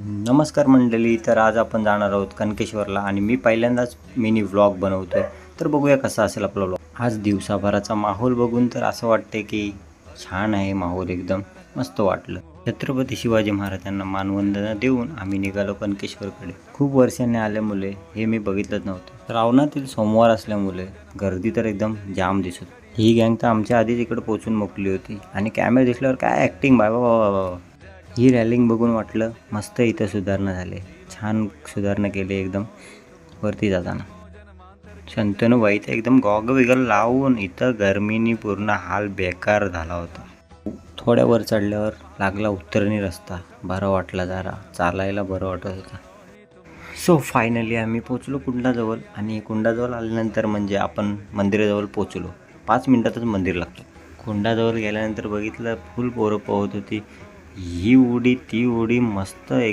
नमस्कार मंडळी. तर आज आपण जाणार आहोत कनकेश्वरला आणि मी पहिल्यांदाच मिनी व्लॉग बनवतोय. तर बघूया कसा असेल आपला व्लॉग. आज दिवसाभराचा माहोल बघून तर असं वाटतंय की छान आहे माहोल, एकदम मस्त वाटलं. छत्रपती शिवाजी महाराजांना मानवंदना देऊन आम्ही निघालो कनकेश्वरकडे. खूप वर्षांनी आल्यामुळे हे मी बघितलंच नव्हतं. श्रावणातील सोमवार असल्यामुळे गर्दी तर एकदम जाम दिसत. ही गँग तर आमच्या आधीच इकडे पोहोचून मोकली होती आणि कॅमेरा दिसल्यावर काय ॲक्टिंग बाबा बाबा बाबा. ही रॅलिंग बघून वाटलं मस्त इथं सुधारणा झाले, छान सुधारणा केली एकदम. वरती जाताना शंतनूबाई तर एकदम गॉग वगैरे लावून इथं गरमीनी पूर्ण हाल बेकार झाला होता. थोड्या वर चढल्यावर लागला उत्तरणी रस्ता. बरं वाटला, जरा चालायला बरं वाटत होतं. सो फायनली आम्ही पोचलो कुंडाजवळ आणि कुंडाजवळ आल्यानंतर म्हणजे आपण मंदिराजवळ पोचलो. 5 मिनिटातच मंदिर लागतं. कुंडाजवळ गेल्यानंतर बघितलं फुल पोरं पोहत होती. ही उडी ती उडी मस्त एक